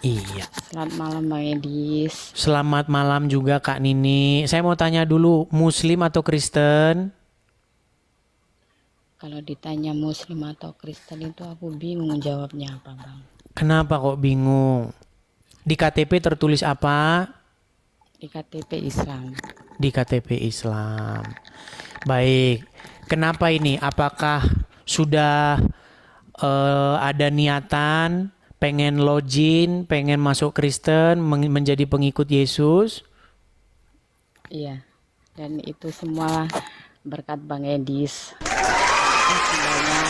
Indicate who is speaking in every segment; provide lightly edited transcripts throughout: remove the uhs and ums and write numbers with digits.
Speaker 1: Iya.
Speaker 2: Selamat malam Bang Edis.
Speaker 1: Selamat malam juga Kak Nini. Saya mau tanya dulu, Muslim atau Kristen?
Speaker 2: Kalau ditanya Muslim atau Kristen itu aku bingung jawabnya apa Bang.
Speaker 1: Kenapa kok bingung? Di KTP tertulis apa?
Speaker 2: Di KTP Islam.
Speaker 1: Di KTP Islam. Baik. Kenapa ini? Apakah sudah ada niatan pengen login, pengen masuk Kristen, menjadi pengikut Yesus?
Speaker 2: Iya. Dan itu semua berkat Bang Edis. Makasih banyak.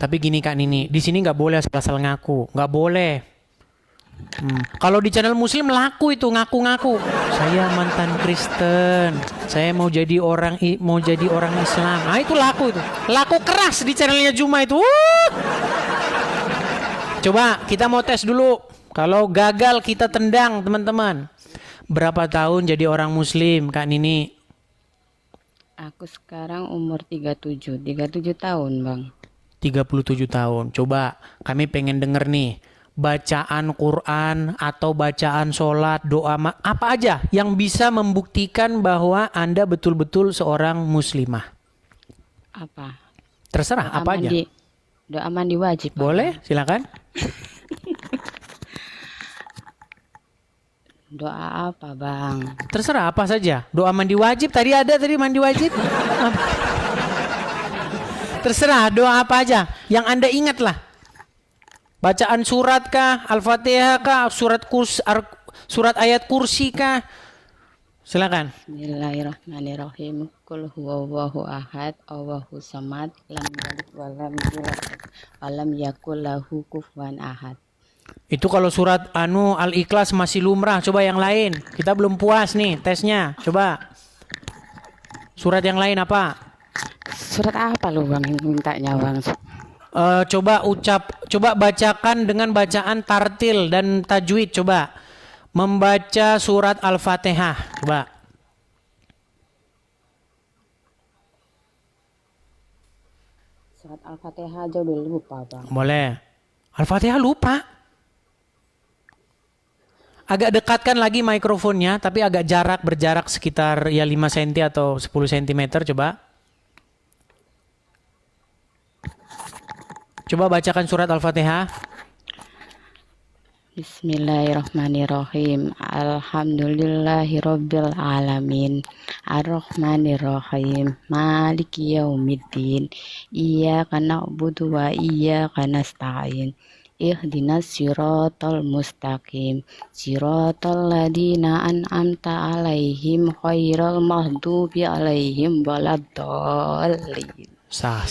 Speaker 1: Tapi gini Kak Nini, di sini nggak boleh asal-asal ngaku, nggak boleh. Kalau di channel Muslim laku itu ngaku-ngaku. Saya mantan Kristen, saya mau jadi orang Islam. Ah itu laku itu, laku keras di channelnya Juma itu. Coba kita mau tes dulu. Kalau gagal kita tendang teman-teman. Berapa tahun jadi orang Muslim Kak Nini?
Speaker 2: Aku sekarang umur 37 tahun Bang.
Speaker 1: 37 tahun. Coba kami pengen denger nih. Bacaan Quran atau bacaan sholat, doa, apa aja yang bisa membuktikan bahwa Anda betul-betul seorang muslimah.
Speaker 2: Apa?
Speaker 1: Terserah,
Speaker 2: Doa
Speaker 1: apa aja.
Speaker 2: mandi. Doa mandi wajib.
Speaker 1: Boleh, silakan.
Speaker 2: Doa apa Bang?
Speaker 1: Terserah, apa saja. Doa mandi wajib, tadi mandi wajib. Terserah, doa apa aja yang Anda ingat lah. Bacaan surat kah, Al-Fatihah kah, surat ayat kursi kah? Silakan.
Speaker 2: Bismillahirrahmanirrahim. Qul huwallahu ahad, Allahus samad, lam yalid walam yulad, walam yakul lahu kufuwan ahad.
Speaker 1: Itu kalau surat Al-Ikhlas masih lumrah. Coba yang lain. Kita belum puas nih tesnya. Coba. Surat yang lain apa?
Speaker 2: Surat apa lu Bang yang mintanya Bang?
Speaker 1: Coba bacakan dengan bacaan tartil dan tajwid. Coba. Membaca surat Al-Fatihah. Coba.
Speaker 2: Surat Al-Fatihah aja udah lupa Bang.
Speaker 1: Boleh. Al-Fatihah lupa. Agak dekatkan lagi mikrofonnya, tapi agak berjarak sekitar ya 5 cm atau 10 cm. Coba. Coba bacakan surat Al-Fatihah.
Speaker 2: Bismillahirrahmanirrahim. Alhamdulillahirabbil alamin. Arrahmanirrahim. Maliki yaumiddin. Iyyaka na'budu wa iyyaka nasta'in. Ihdinas siratal mustaqim. Siratal ladzina an'amta 'alaihim ghairil maghdubi 'alaihim waladdallin.
Speaker 1: Sah.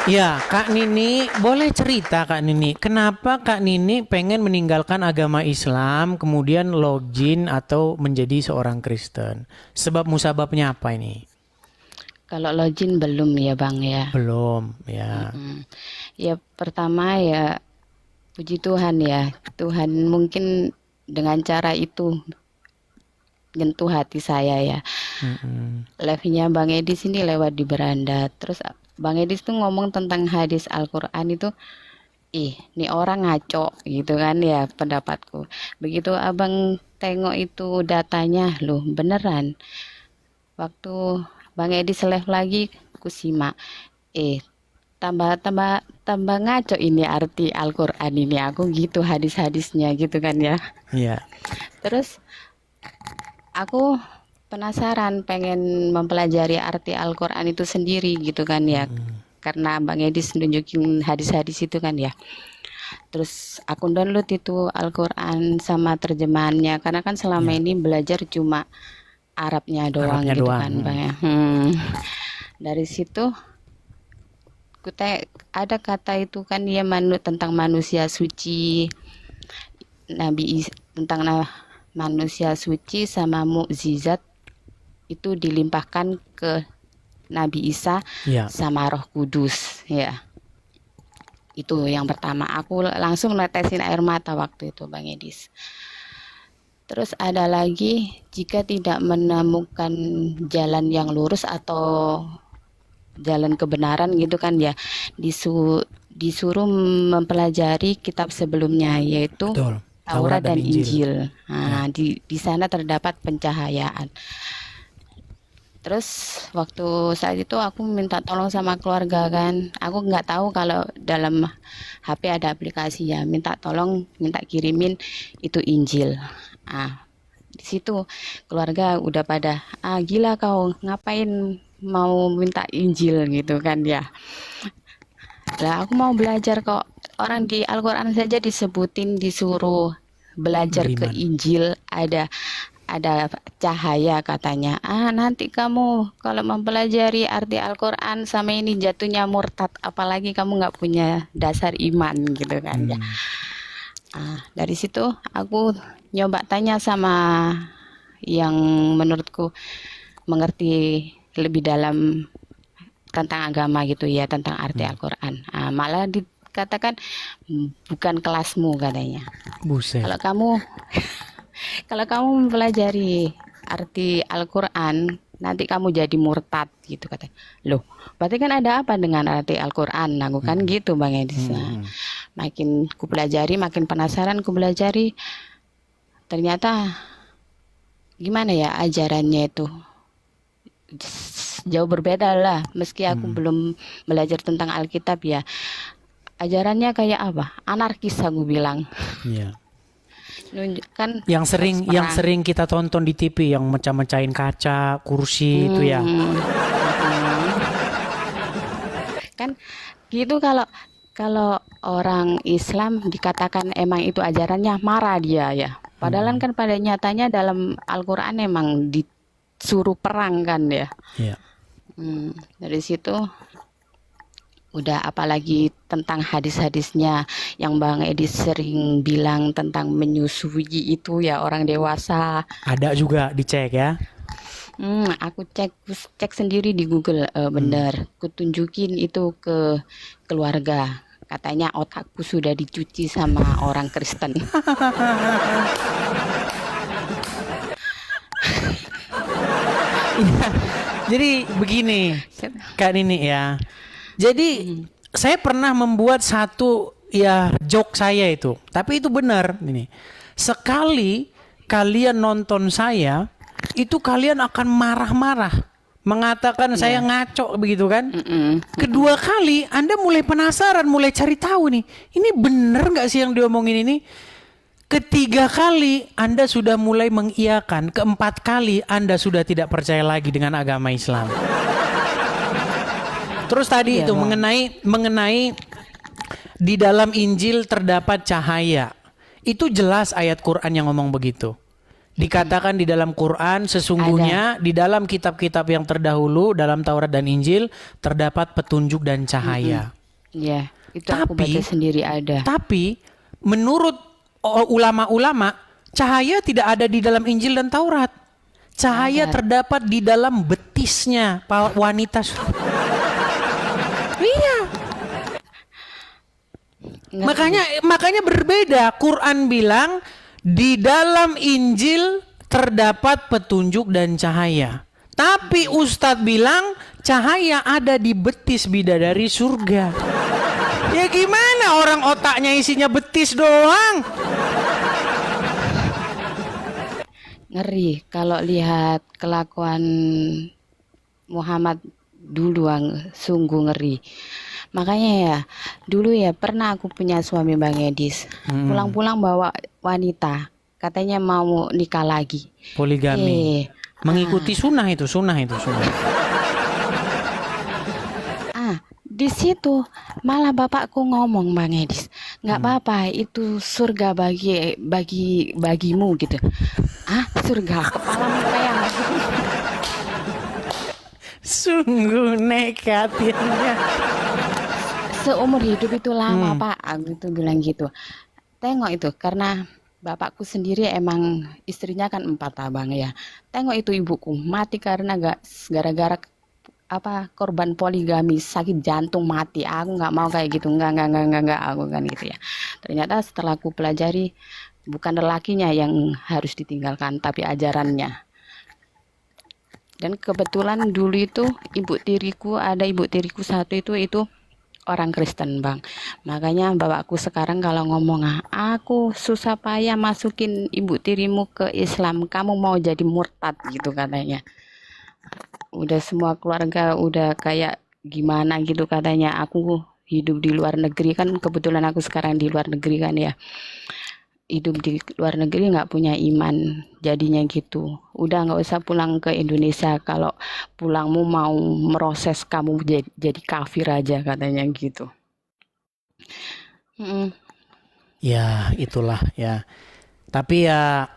Speaker 1: Ya, Kak Nini, boleh cerita Kak Nini, kenapa Kak Nini pengen meninggalkan agama Islam, kemudian login atau menjadi seorang Kristen? Sebab musababnya apa ini?
Speaker 2: Kalau login belum ya Bang ya.
Speaker 1: Belum, ya.
Speaker 2: Ya pertama ya puji Tuhan ya. Tuhan mungkin dengan cara itu nyentuh hati saya ya. Live-nya Bang Edis ini lewat di beranda. Terus Bang Edis tuh ngomong tentang hadis Al-Quran itu, ini orang ngaco gitu kan ya pendapatku. Begitu abang tengok itu datanya, loh beneran. Waktu Bang Edis live lagi, ku simak, tambah ngaco ini arti Al-Quran ini. Aku gitu hadis-hadisnya gitu kan ya.
Speaker 1: Iya.
Speaker 2: Terus aku penasaran pengen mempelajari arti Al-Quran itu sendiri gitu kan ya. Karena Bang Edis nunjukin hadis-hadis itu kan ya. Terus aku download itu Al-Quran sama terjemahannya. Karena kan selama ini belajar cuma Arabnya doang gitu kan Bang ya. Dari situ ada kata itu kan dia tentang manusia suci. Tentang manusia suci sama mukjizat itu dilimpahkan ke Nabi Isa sama Roh Kudus ya. Itu yang pertama, aku langsung netesin air mata waktu itu Bang Edis. Terus ada lagi, jika tidak menemukan jalan yang lurus atau jalan kebenaran gitu kan ya, disuruh mempelajari kitab sebelumnya, yaitu
Speaker 1: Betul.
Speaker 2: Taurat dan
Speaker 1: Injil.
Speaker 2: Injil. Nah, di sana terdapat pencahayaan. Terus waktu saat itu aku minta tolong sama keluarga kan. Aku nggak tahu kalau dalam HP ada aplikasi ya. Minta tolong, minta kirimin itu Injil. Ah, di situ keluarga udah pada, gila kau ngapain mau minta Injil gitu kan ya. Lah aku mau belajar kok. Orang di Al-Quran saja disebutin disuruh belajar ke
Speaker 1: Beriman.
Speaker 2: Injil, ada cahaya katanya. Nanti kamu kalau mempelajari arti Al-Quran sama ini jatuhnya murtad, apalagi kamu nggak punya dasar iman gitu kan ya. Dari situ aku nyoba tanya sama yang menurutku mengerti lebih dalam tentang agama gitu ya, tentang arti Al-Quran. Malah dikatakan bukan kelasmu katanya.
Speaker 1: Buset.
Speaker 2: Kalau kamu mempelajari arti Al-Quran, nanti kamu jadi murtad gitu katanya. Loh, berarti kan ada apa dengan arti Al-Quran? Aku kan gitu Bang Edis. Makin ku pelajari, makin penasaran ku pelajari. Ternyata gimana ya ajarannya itu? Jauh berbeda lah. Meski aku belum belajar tentang Alkitab ya. Ajarannya kayak apa? Anarkis aku bilang.
Speaker 1: Iya.
Speaker 2: Nunjukkan
Speaker 1: Yang sering kita tonton di TV yang mecah-mecahin kaca, kursi itu ya.
Speaker 2: Kan gitu, kalau orang Islam dikatakan emang itu ajarannya, marah dia ya. Padahal kan pada nyatanya dalam Al-Quran emang disuruh perang kan ya.
Speaker 1: Iya.
Speaker 2: Dari situ udah, apalagi tentang hadis-hadisnya yang Bang Edi sering bilang tentang menyusui itu ya orang dewasa.
Speaker 1: Ada juga dicek ya.
Speaker 2: Aku cek sendiri di Google, bener. Kutunjukin itu ke keluarga. Katanya otakku sudah dicuci sama orang Kristen.
Speaker 1: Jadi begini, Kak Nini ya. Jadi saya pernah membuat satu ya joke saya itu, tapi itu benar ini. Sekali kalian nonton saya, itu kalian akan marah-marah, mengatakan saya ngaco begitu kan. Kedua kali Anda mulai penasaran, mulai cari tahu nih, ini bener nggak sih yang diomongin ini. Ketiga kali Anda sudah mulai mengiyakan, keempat kali Anda sudah tidak percaya lagi dengan agama Islam. Terus tadi itu mengenai di dalam Injil terdapat cahaya. Itu jelas ayat Quran yang ngomong begitu. Dikatakan di dalam Quran sesungguhnya di dalam kitab-kitab yang terdahulu dalam Taurat dan Injil terdapat petunjuk dan cahaya.
Speaker 2: Iya, itu aku baca sendiri ada.
Speaker 1: Tapi menurut ulama-ulama, cahaya tidak ada di dalam Injil dan Taurat. Cahaya terdapat di dalam betisnya wanita. Iya. Makanya berbeda. Quran bilang di dalam Injil terdapat petunjuk dan cahaya. Tapi Ustadz bilang cahaya ada di betis bidadari surga. Ya gimana orang otaknya isinya betis doang?
Speaker 2: Ngeri kalau lihat kelakuan Muhammad dulu, sungguh ngeri. Makanya ya, dulu ya pernah aku punya suami Bang Edis. Pulang-pulang bawa wanita, katanya mau nikah lagi.
Speaker 1: Poligami. Mengikuti sunnah itu.
Speaker 2: Di situ malah bapakku ngomong, Bang Edis, nggak apa-apa, itu surga bagimu gitu. Surga, kepala yang
Speaker 1: sungguh nekat ya.
Speaker 2: Seumur hidup itu lama Pak, aku itu bilang gitu. Tengok itu, karena bapakku sendiri emang istrinya kan 4 abang ya. Tengok itu ibuku mati karena gara-gara korban poligami, sakit jantung mati. Aku nggak mau kayak gitu, nggak aku kan gitu ya. Ternyata setelah aku pelajari, bukan lelakinya yang harus ditinggalkan, tapi ajarannya. Dan kebetulan dulu itu ibu tiriku satu itu orang Kristen bang. Makanya bapakku sekarang kalau ngomong, aku susah payah masukin ibu tirimu ke Islam, kamu mau jadi murtad gitu katanya. Udah semua keluarga udah kayak gimana gitu katanya. Aku hidup di luar negeri kan, kebetulan aku sekarang di luar negeri kan ya. Hidup di luar negeri nggak punya iman, jadinya gitu. Udah nggak usah pulang ke Indonesia, kalau pulangmu mau meroses kamu jadi kafir aja katanya gitu. Mm-mm.
Speaker 1: Ya, itulah ya. Tapi ya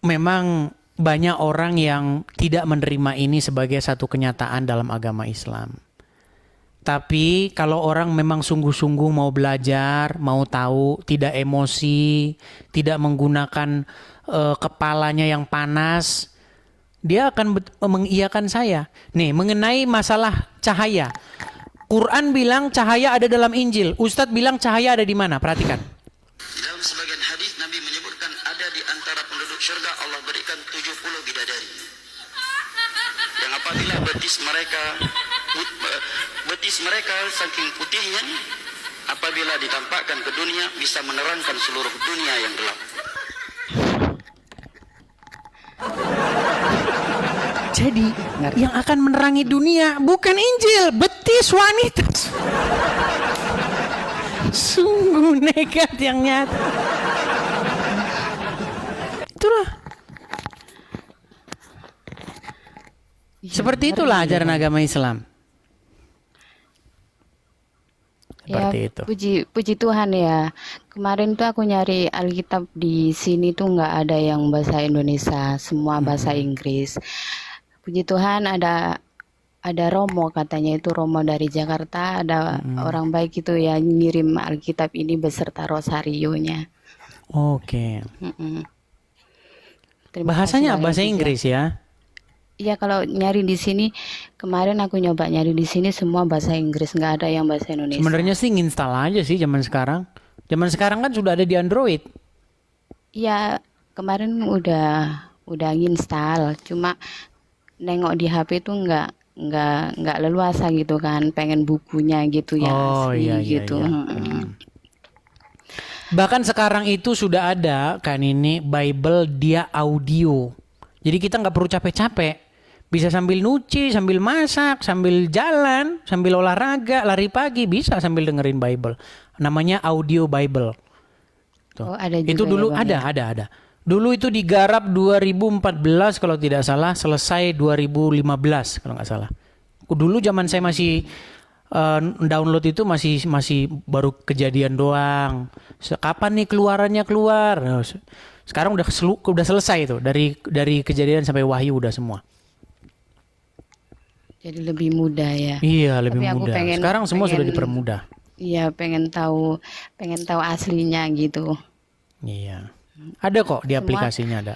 Speaker 1: memang banyak orang yang tidak menerima ini sebagai satu kenyataan dalam agama Islam. Tapi kalau orang memang sungguh-sungguh mau belajar, mau tahu, tidak emosi, tidak menggunakan kepalanya yang panas, dia akan mengiyakan saya. Nih, mengenai masalah cahaya. Quran bilang cahaya ada dalam Injil. Ustadz bilang cahaya ada di mana? Perhatikan.
Speaker 3: Dalam sebagian hadis Nabi menyebutkan ada di antara penduduk syurga Allah berikan 70 bidadari. Yang apabila betis mereka saking putihnya, apabila ditampakkan ke dunia bisa menerangkan seluruh dunia yang gelap.
Speaker 1: Jadi yang akan menerangi dunia bukan Injil, betis wanita. Sungguh nekat yang nyata. Itulah. Seperti itulah ajaran agama Islam. Seperti
Speaker 2: Ya,
Speaker 1: itu.
Speaker 2: puji Tuhan ya. Kemarin tuh aku nyari Alkitab di sini tuh nggak ada yang bahasa Indonesia, semua bahasa Inggris. Puji Tuhan ada Romo, katanya itu Romo dari Jakarta, ada orang baik itu ya ngirim Alkitab ini beserta rosarionya.
Speaker 1: Oke.
Speaker 2: Mm-mm. Terima
Speaker 1: Bahasanya
Speaker 2: kasih
Speaker 1: bahasa
Speaker 2: banyak, Gus, ya.
Speaker 1: Inggris ya.
Speaker 2: Iya, kalau nyari di sini, kemarin aku nyoba nyari di sini semua bahasa Inggris, nggak ada yang bahasa Indonesia.
Speaker 1: Sebenarnya sih nginstal aja sih zaman sekarang. Zaman sekarang kan sudah ada di Android.
Speaker 2: Iya, kemarin udah nginstal, cuma nengok di HP itu nggak leluasa gitu kan, pengen bukunya gitu yang
Speaker 1: Oh
Speaker 2: asli
Speaker 1: iya iya
Speaker 2: gitu.
Speaker 1: iya. Bahkan sekarang itu sudah ada kan ini Bible dia audio. Jadi kita nggak perlu capek-capek. Bisa sambil nyuci, sambil masak, sambil jalan, sambil olahraga, lari pagi, bisa sambil dengerin Bible. Namanya audio Bible. Tuh.
Speaker 2: Oh, ada juga
Speaker 1: Itu dulu
Speaker 2: ya, Bang,
Speaker 1: ada. Dulu itu digarap 2014 kalau tidak salah, selesai 2015 kalau nggak salah. Dulu zaman saya masih download itu masih baru kejadian doang. Kapan nih keluarannya keluar? Nah, sekarang udah selesai itu, dari kejadian sampai wahyu udah semua.
Speaker 2: jadi lebih mudah ya.
Speaker 1: Iya, lebih
Speaker 2: Tapi aku
Speaker 1: mudah. Sekarang semua sudah dipermudah.
Speaker 2: Iya, pengen tahu aslinya gitu.
Speaker 1: Iya. Ada kok di aplikasinya ada.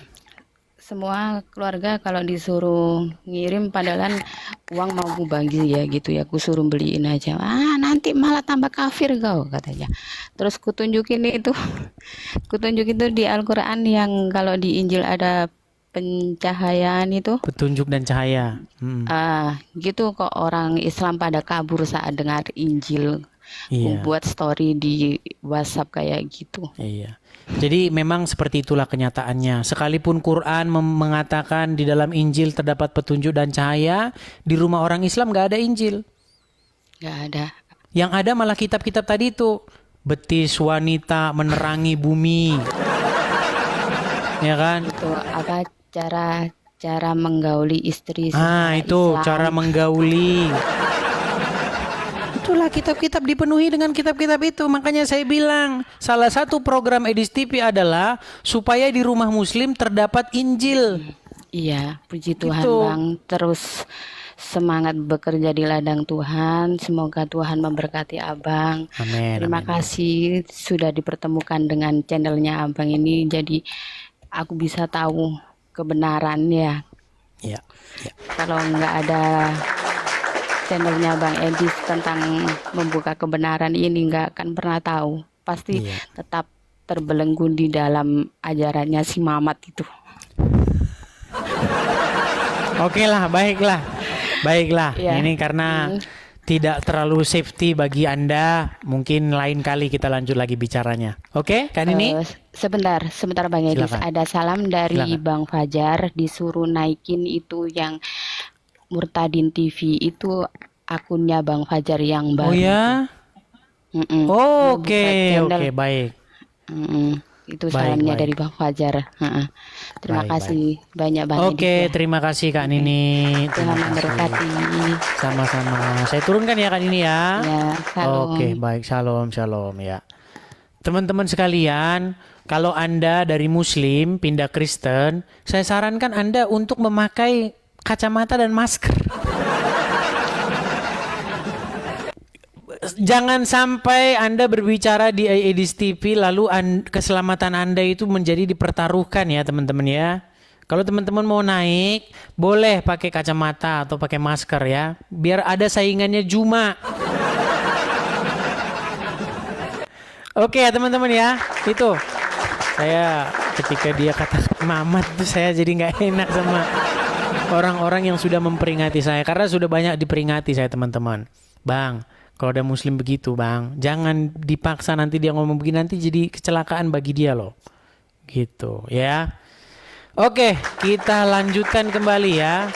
Speaker 2: Semua keluarga kalau disuruh ngirim padahal uang mau ku bagi ya gitu ya, aku suruh beliin aja. Nanti malah tambah kafir kau, katanya. Terus kutunjukin itu di Al-Quran yang kalau di Injil ada pencahayaan itu.
Speaker 1: Petunjuk dan cahaya.
Speaker 2: Gitu kok orang Islam pada kabur saat dengar Injil.
Speaker 1: Iya.
Speaker 2: Buat story di WhatsApp kayak gitu.
Speaker 1: Iya. Jadi memang seperti itulah kenyataannya. Sekalipun Quran mengatakan di dalam Injil terdapat petunjuk dan cahaya, di rumah orang Islam nggak ada Injil.
Speaker 2: Nggak ada.
Speaker 1: Yang ada malah kitab-kitab tadi itu. Betis wanita menerangi bumi. Ya kan?
Speaker 2: Itu apa cara menggauli istri
Speaker 1: Ah,
Speaker 2: secara
Speaker 1: itu
Speaker 2: Islam.
Speaker 1: cara menggauli. Itulah kitab-kitab dipenuhi dengan kitab-kitab itu. Makanya saya bilang salah satu program Edis TV adalah supaya di rumah muslim terdapat Injil.
Speaker 2: Iya, puji Tuhan
Speaker 1: Gitu.
Speaker 2: Bang. Terus semangat bekerja di ladang Tuhan. Semoga Tuhan memberkati Abang.
Speaker 1: Amin.
Speaker 2: Terima
Speaker 1: amin.
Speaker 2: kasih sudah dipertemukan dengan channelnya Abang ini. Jadi aku bisa tahu kebenaran ya.
Speaker 1: Ya, ya.
Speaker 2: Kalau nggak ada channelnya Bang Edis tentang membuka kebenaran ini, nggak akan pernah tahu. Pasti
Speaker 1: Iya.
Speaker 2: tetap terbelenggu di dalam ajarannya si Mamat itu.
Speaker 1: Oke lah, baiklah.
Speaker 2: Iya.
Speaker 1: Ini karena tidak terlalu safety bagi Anda. Mungkin lain kali kita lanjut lagi bicaranya. Oke, kan ini?
Speaker 2: Sebentar Bang Edis.
Speaker 1: Silakan.
Speaker 2: Ada salam dari
Speaker 1: Silakan.
Speaker 2: Bang Fajar, disuruh naikin itu yang Murtadin TV itu akunnya Bang Fajar yang baru.
Speaker 1: Oh ya?
Speaker 2: Mm-mm.
Speaker 1: Oke,
Speaker 2: Dia buka
Speaker 1: oke,
Speaker 2: channel.
Speaker 1: baik.
Speaker 2: Itu
Speaker 1: Baik,
Speaker 2: salamnya
Speaker 1: baik.
Speaker 2: dari Bang Fajar. Terima
Speaker 1: Baik,
Speaker 2: kasih banyak Bang Edis.
Speaker 1: Oke,
Speaker 2: ya.
Speaker 1: terima kasih Kak Nini.
Speaker 2: Tuhan
Speaker 1: Terima kasih.
Speaker 2: memberkati.
Speaker 1: Sama-sama. Saya turunkan ya Kak Nini ya.
Speaker 2: Ya, salam.
Speaker 1: Oke, baik. Shalom, shalom ya. Teman-teman sekalian, kalau Anda dari Muslim pindah Kristen, saya sarankan Anda untuk memakai kacamata dan masker. Jangan sampai Anda berbicara di Edis TV lalu keselamatan Anda itu menjadi dipertaruhkan ya teman-teman ya. Kalau teman-teman mau naik, boleh pakai kacamata atau pakai masker ya. Biar ada saingannya Juma. Oke ya teman-teman ya. Itu. Saya ketika dia kata Mamat itu saya jadi nggak enak sama orang-orang yang sudah memperingati saya. Karena sudah banyak diperingati saya teman-teman. Bang, kalau ada muslim begitu bang, jangan dipaksa nanti dia ngomong begini, nanti jadi kecelakaan bagi dia loh. Gitu ya. Oke, kita lanjutkan kembali ya.